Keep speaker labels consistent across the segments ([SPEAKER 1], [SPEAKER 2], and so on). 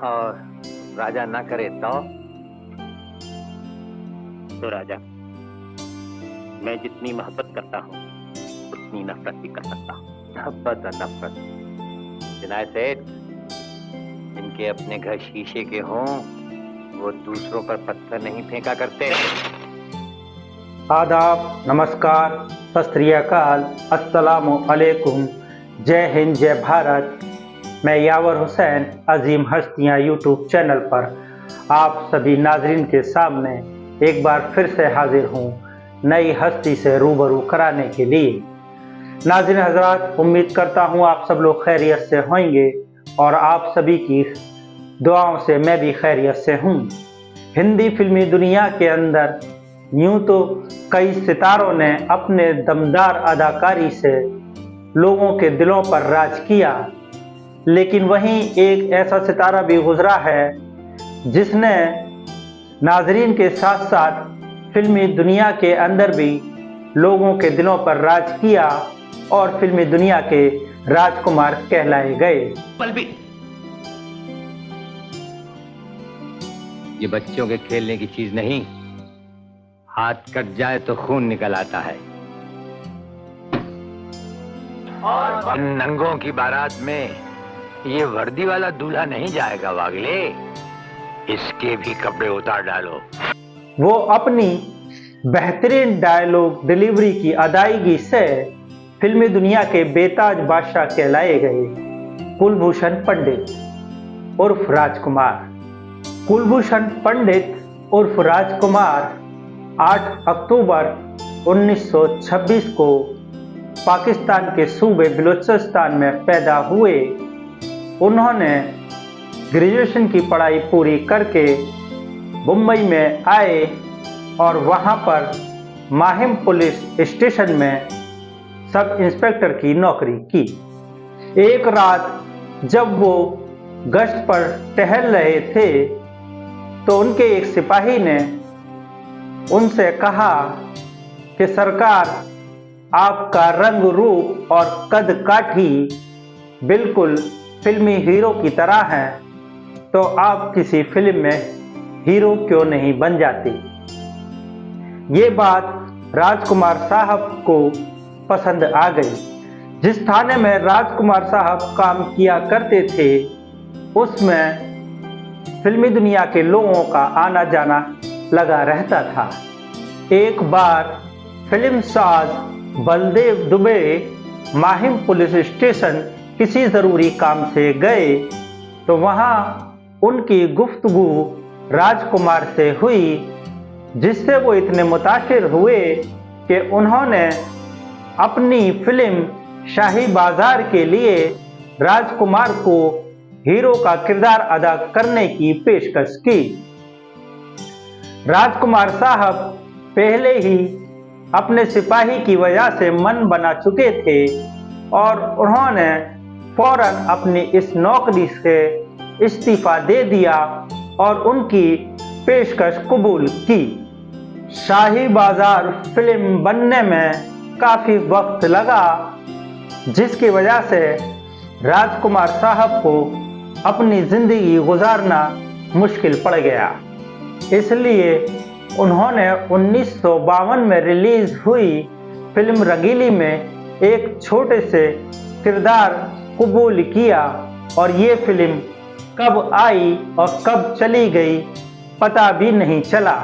[SPEAKER 1] और राजा ना करे तो
[SPEAKER 2] राजा, मैं जितनी मोहब्बत करता हूँ उतनी नफरत भी कर सकता हूँ।
[SPEAKER 1] मोहब्बत और नफरत, विनाय सेठ, जिनके अपने घर शीशे के हों वो दूसरों पर पत्थर नहीं फेंका करते।
[SPEAKER 3] आदाब, नमस्कार, सत श्री अकाल, अस्सलामु अलैकुम, जय हिंद, जय भारत। मैं यावर हुसैन अजीम हस्तियाँ यूट्यूब चैनल पर आप सभी नाजरीन के सामने एक बार फिर से हाजिर हूँ नई हस्ती से रूबरू कराने के लिए। नाज़रीन हजरात, उम्मीद करता हूँ आप सब लोग खैरियत से होंगे और आप सभी की दुआओं से मैं भी खैरियत से हूँ। हिंदी फिल्मी दुनिया के अंदर यूँ तो कई सितारों ने अपने दमदार अदाकारी से लोगों के दिलों पर राज किया, लेकिन वहीं एक ऐसा सितारा भी गुजरा है जिसने नाजरीन के साथ साथ फिल्मी दुनिया के अंदर भी लोगों के दिलों पर राज किया और फिल्मी दुनिया के राजकुमार कहलाए गए।
[SPEAKER 1] ये बच्चों के खेलने की चीज नहीं, हाथ कट जाए तो खून निकल आता है। और इन नंगों की बारात में ये वर्दी वाला दूल्हा नहीं जाएगा वागले, इसके भी कपड़े उतार डालो।
[SPEAKER 3] वो अपनी बेहतरीन डायलॉग डिलीवरी की अदायगी से फिल्मी दुनिया के बेताज बादशाह कहलाए गए कुलभूषण पंडित उर्फ राजकुमार। कुलभूषण पंडित उर्फ राजकुमार 8 अक्टूबर 1926 को पाकिस्तान के सूबे बलूचिस्तान में पैदा हुए। उन्होंने ग्रेजुएशन की पढ़ाई पूरी करके मुंबई में आए और वहां पर माहिम पुलिस स्टेशन में सब इंस्पेक्टर की नौकरी की। एक रात जब वो गश्त पर टहल रहे थे तो उनके एक सिपाही ने उनसे कहा कि सरकार, आपका रंग रूप और कद काठी बिल्कुल फिल्मी हीरो की तरह है, तो आप किसी फिल्म में हीरो क्यों नहीं बन जाती। ये बात राजकुमार साहब को पसंद आ गई। जिस थाने में राजकुमार साहब काम किया करते थे उसमें फिल्मी दुनिया के लोगों का आना जाना लगा रहता था। एक बार फिल्म साज बलदेव दुबे माहिम पुलिस स्टेशन किसी ज़रूरी काम से गए तो वहाँ उनकी गुफ्तगू राजकुमार से हुई, जिससे वो इतने मुतासिर हुए कि उन्होंने अपनी फिल्म शाही बाजार के लिए राजकुमार को हीरो का किरदार अदा करने की पेशकश की। राजकुमार साहब पहले ही अपने सिपाही की वजह से मन बना चुके थे और उन्होंने फौरन अपनी इस नौकरी से इस्तीफा दे दिया और उनकी पेशकश कबूल की। शाही बाजार फिल्म बनने में काफ़ी वक्त लगा, जिसकी वजह से राजकुमार साहब को अपनी ज़िंदगी गुजारना मुश्किल पड़ गया। इसलिए उन्होंने 1952 में रिलीज़ हुई फिल्म रंगीली में एक छोटे से किरदार कबूल किया और ये फिल्म कब आई और कब चली गई पता भी नहीं चला।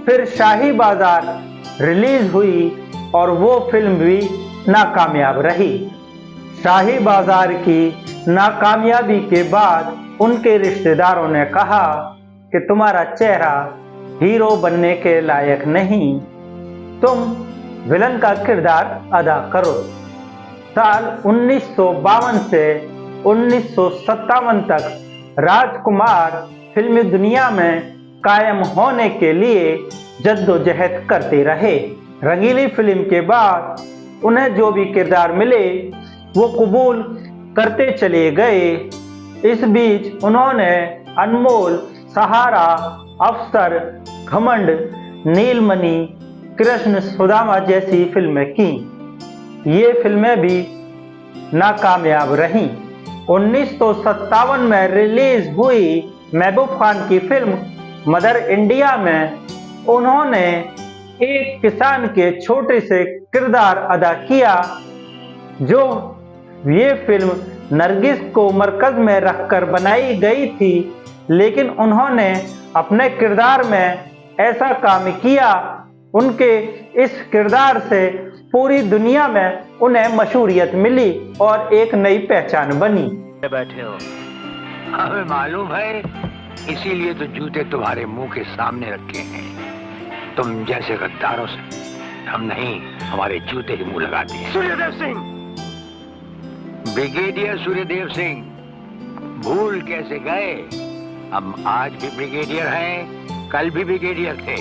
[SPEAKER 3] फिर शाही बाजार रिलीज हुई और वो फिल्म भी नाकामयाब रही। शाही बाजार की नाकामयाबी के बाद उनके रिश्तेदारों ने कहा कि तुम्हारा चेहरा हीरो बनने के लायक नहीं, तुम विलन का किरदार अदा करो। साल 1952 से 1957 तक राजकुमार फिल्मी दुनिया में कायम होने के लिए जद्दोजहद करते रहे। रंगीली फिल्म के बाद उन्हें जो भी किरदार मिले वो कबूल करते चले गए। इस बीच उन्होंने अनमोल, सहारा, अफसर, घमंड, नीलमणि, कृष्ण सुदामा जैसी फिल्में की। ये फिल्में भी नाकामयाब रहीं। 1957 में रिलीज हुई महबूब खान की फिल्म मदर इंडिया में उन्होंने एक किसान के छोटे से किरदार अदा किया। जो ये फिल्म नरगिस को मरकज में रखकर बनाई गई थी, लेकिन उन्होंने अपने किरदार में ऐसा काम किया, उनके इस किरदार से पूरी दुनिया में उन्हें मशहूरियत मिली और एक नई पहचान बनी।
[SPEAKER 4] बैठे हो, हमें मालूम है, इसीलिए तो जूते तुम्हारे मुंह के सामने रखे हैं। तुम जैसे गद्दारों से हम नहीं, हमारे जूते ही मुंह लगाते हैं। सूर्यदेव सिंह, ब्रिगेडियर सूर्यदेव सिंह, भूल कैसे गए? हम आज भी ब्रिगेडियर हैं, कल भी ब्रिगेडियर थे।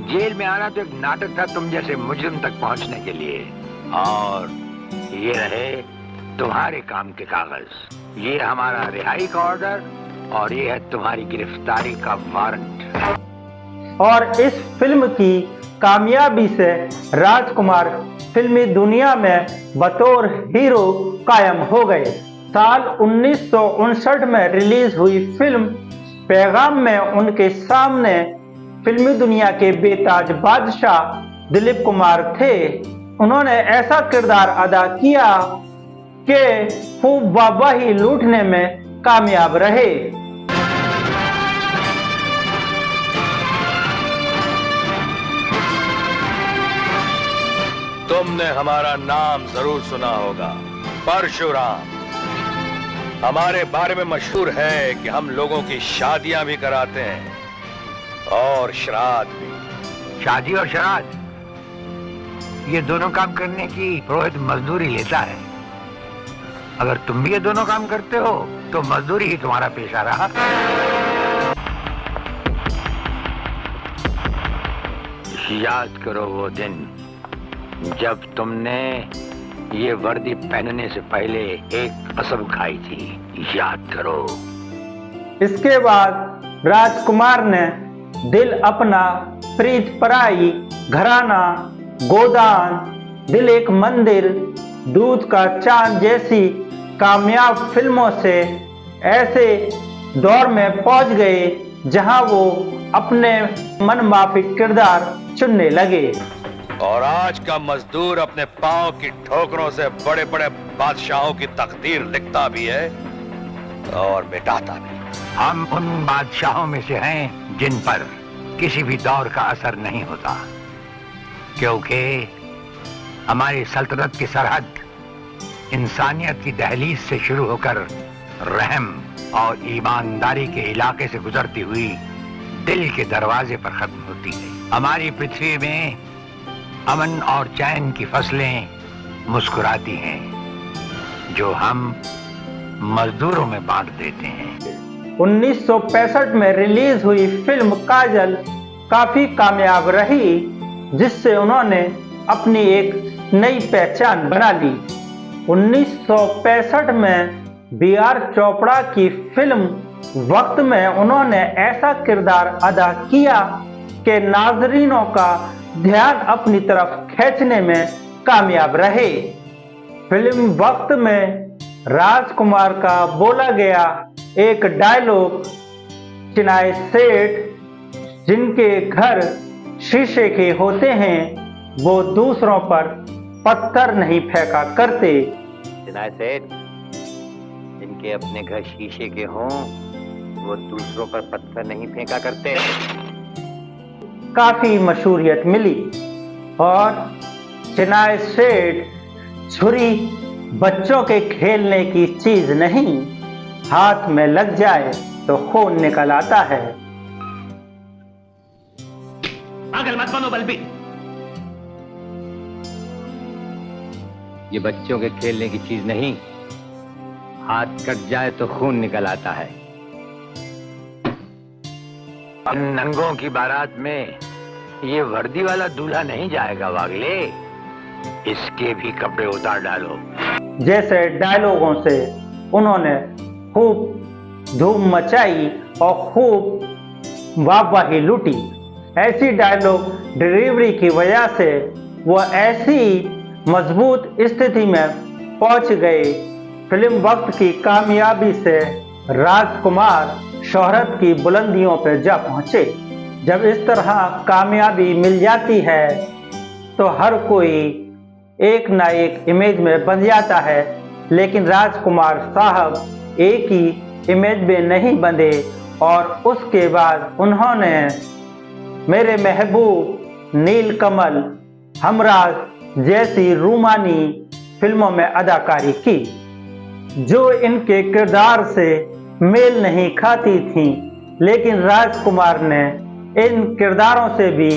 [SPEAKER 4] जेल में आना तो एक नाटक था तुम जैसे मुजरिम तक पहुंचने के लिए। और ये रहे तुम्हारे काम के कागज, ये हमारा रिहाई का ऑर्डर और ये है तुम्हारी गिरफ्तारी का वारंट।
[SPEAKER 3] और इस फिल्म की कामयाबी से राजकुमार फिल्मी दुनिया में बतौर हीरो कायम हो गए। साल 1959 में रिलीज हुई फिल्म पैगाम में उनके सामने फिल्मी दुनिया के बेताज बादशाह दिलीप कुमार थे। उन्होंने ऐसा किरदार अदा किया कि खूब वाहवाही लूटने में कामयाब रहे।
[SPEAKER 5] तुमने हमारा नाम जरूर सुना होगा, परशुराम। हमारे बारे में मशहूर है कि हम लोगों की शादियां भी कराते हैं और श्राद्ध भी।
[SPEAKER 4] शादी और श्राद्ध, ये दोनों काम करने की पुरोहित मजदूरी लेता है। अगर तुम भी ये दोनों काम करते हो तो मजदूरी ही तुम्हारा पेशा रहा। याद करो वो दिन जब तुमने ये वर्दी पहनने से पहले एक कसम खाई थी, याद करो।
[SPEAKER 3] इसके बाद राजकुमार ने दिल अपना, प्रीत पराई, घराना, गोदान, दिल एक मंदिर, दूध का चांद जैसी कामयाब फिल्मों से ऐसे दौर में पहुंच गए जहां वो अपने मन माफिक किरदार चुनने लगे।
[SPEAKER 5] और आज का मजदूर अपने पांव की ठोकरों से बड़े बड़े बादशाहों की तकदीर लिखता भी है और मिटाता भी।
[SPEAKER 4] हम उन बादशाहों में से हैं जिन पर किसी भी दौर का असर नहीं होता, क्योंकि हमारी सल्तनत की सरहद इंसानियत की दहलीज से शुरू होकर रहम और ईमानदारी के इलाके से गुजरती हुई दिल के दरवाजे पर खत्म होती है। हमारी पृथ्वी में अमन और चैन की फसलें मुस्कुराती हैं, जो हम मजदूरों में बांट देते हैं।
[SPEAKER 3] 1965 में रिलीज हुई फिल्म काजल काफी कामयाब रही, जिससे उन्होंने अपनी एक नई पहचान बना ली। 1965 में B.R. चोपड़ा की फिल्म वक्त में उन्होंने ऐसा किरदार अदा किया कि नाजरीनों का ध्यान अपनी तरफ खींचने में कामयाब रहे। फिल्म वक्त में राजकुमार का बोला गया एक डायलॉग, चिनाई सेठ जिनके घर शीशे के होते हैं वो दूसरों पर पत्थर नहीं फेंका करते।
[SPEAKER 1] चिनाई सेठ जिनके अपने घर शीशे के हों वो दूसरों पर पत्थर नहीं फेंका करते।
[SPEAKER 3] काफी मशहूरियत मिली और चिनाई सेठ छुरी बच्चों के खेलने की चीज नहीं, हाथ में लग जाए तो खून निकल आता है।
[SPEAKER 2] पागल मत बनो बलबी।
[SPEAKER 1] ये बच्चों के खेलने की चीज नहीं, हाथ कट जाए तो खून निकल आता है।
[SPEAKER 4] नंगों की बारात में ये वर्दी वाला दूल्हा नहीं जाएगा वागले, इसके भी कपड़े उतार डालो।
[SPEAKER 3] जैसे डायलॉगों से उन्होंने खूब धूम मचाई और खूब वाहवाही लूटी। ऐसी डायलॉग डिलीवरी की वजह से वो ऐसी मजबूत स्थिति में पहुंच गए। फिल्म वक्त की कामयाबी से राजकुमार शोहरत की बुलंदियों पर जा पहुंचे। जब इस तरह कामयाबी मिल जाती है तो हर कोई एक ना एक इमेज में बन जाता है, लेकिन राजकुमार साहब एक ही इमेज में नहीं बंधे और उसके बाद उन्होंने मेरे महबूब, नीलकमल, हमराज जैसी रूमानी फिल्मों में अदाकारी की, जो इनके किरदार से मेल नहीं खाती थीं, लेकिन राजकुमार ने इन किरदारों से भी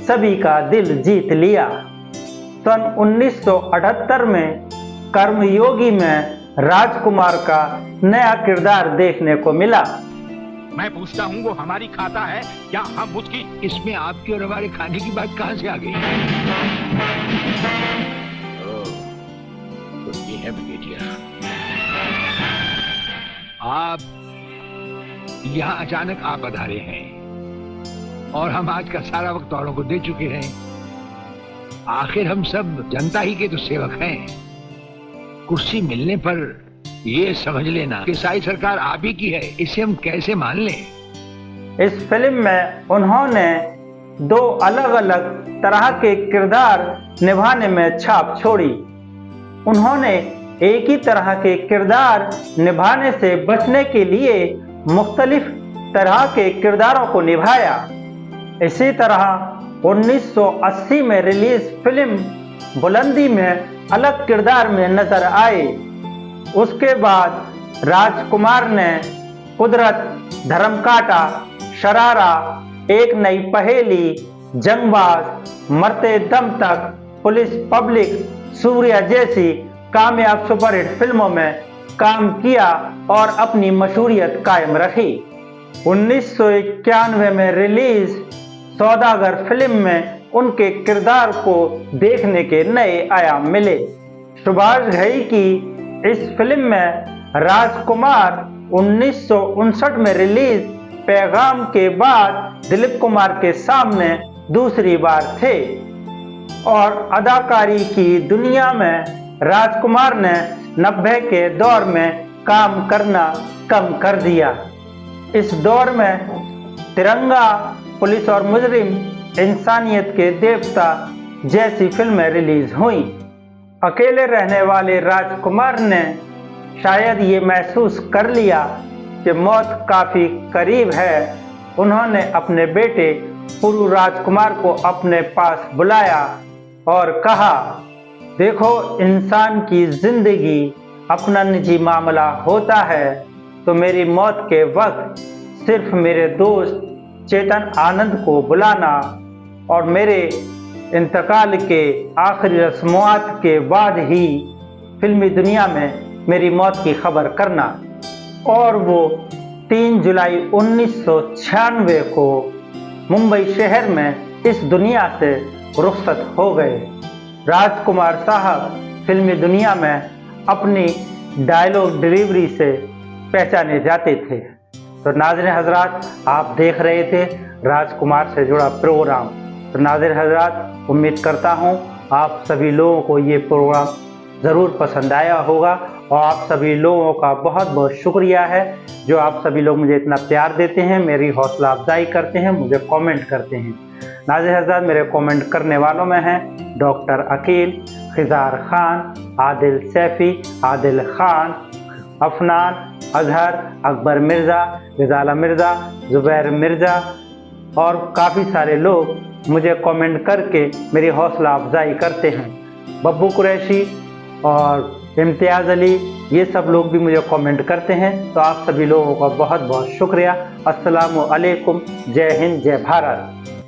[SPEAKER 3] सभी का दिल जीत लिया। सन 1978 में कर्मयोगी में राजकुमार का नया किरदार देखने को मिला।
[SPEAKER 6] मैं पूछता हूँ वो हमारी खाता है क्या हम उसकी?
[SPEAKER 4] इसमें आपकी और हमारे खाने की बात कहाँ से आ गई? तो ये है ब्रिगेडियर, आप यहाँ अचानक आप पधारे हैं और हम आज का सारा वक्त औरों को दे चुके हैं। आखिर हम सब जनता ही के तो सेवक हैं। कुर्सी मिलने पर ये समझ लेना कि सारी सरकार आप ही की है, इसे हम कैसे मान लें?
[SPEAKER 3] इस फिल्म में उन्होंने दो अलग अलग तरह के किरदार निभाने में छाप छोड़ी। उन्होंने एक ही तरह के किरदार निभाने से बचने के लिए मुख्तलिफ तरह के किरदारों को निभाया। इसी तरह 1980 में रिलीज फिल्म बुलंदी में अलग किरदार में नजर आए। उसके बाद राजकुमार ने कुदरत, धर्मकांटा, शरारा, एक नई पहेली, जंगबाज, मरते दम तक, पुलिस पब्लिक, सूर्या जैसी कामयाब सुपरहिट फिल्मों में काम किया और अपनी मशहूरियत कायम रखी। 1991 में रिलीज सौदागर फिल्म में उनके किरदार को देखने के नए आयाम मिले। सुभाष घई की इस फिल्म में राजकुमार 1959 में रिलीज पैगाम के बाद दिलीप कुमार के सामने दूसरी बार थे और अदाकारी की दुनिया में राजकुमार ने 90 के दौर में काम करना कम कर दिया। इस दौर में तिरंगा, पुलिस और मुजरिम, इंसानियत के देवता जैसी फिल्में रिलीज हुई। अकेले रहने वाले राजकुमार ने शायद ये महसूस कर लिया कि मौत काफी करीब है। उन्होंने अपने बेटे पुरु राजकुमार को अपने पास बुलाया और कहा, देखो, इंसान की जिंदगी अपना निजी मामला होता है, तो मेरी मौत के वक्त सिर्फ मेरे दोस्त चेतन आनंद को बुलाना और मेरे इंतकाल के आखिरी रस्मात के बाद ही फिल्मी दुनिया में मेरी मौत की खबर करना। और वो 3 जुलाई 1996 को मुंबई शहर में इस दुनिया से रुखसत हो गए। राजकुमार साहब फिल्मी दुनिया में अपनी डायलॉग डिलीवरी से पहचाने जाते थे। तो नाज़रीन हजरात, आप देख रहे थे राजकुमार से जुड़ा प्रोग्राम। तो नाज़रीन हजरात, उम्मीद करता हूँ आप सभी लोगों को ये प्रोग्राम ज़रूर पसंद आया होगा और आप सभी लोगों का बहुत बहुत शुक्रिया है जो आप सभी लोग मुझे इतना प्यार देते हैं, मेरी हौसला अफजाई करते हैं, मुझे कमेंट करते हैं। नाज़रीन हजरात, मेरे कमेंट करने वालों में हैं डॉक्टर अकील, खिजार खान, आदिल सैफी, आदिल खान, अफनान, अजहर, अकबर मिर्ज़ा, गजाला मिर्ज़ा, जुबैर मिर्ज़ा और काफ़ी सारे लोग मुझे कमेंट करके मेरी हौसला अफजाई करते हैं। बब्बू कुरैशी और इम्तियाज़ अली, ये सब लोग भी मुझे कमेंट करते हैं। तो आप सभी लोगों का बहुत बहुत शुक्रिया। अस्सलामु अलैकुम, जय हिंद, जय भारत।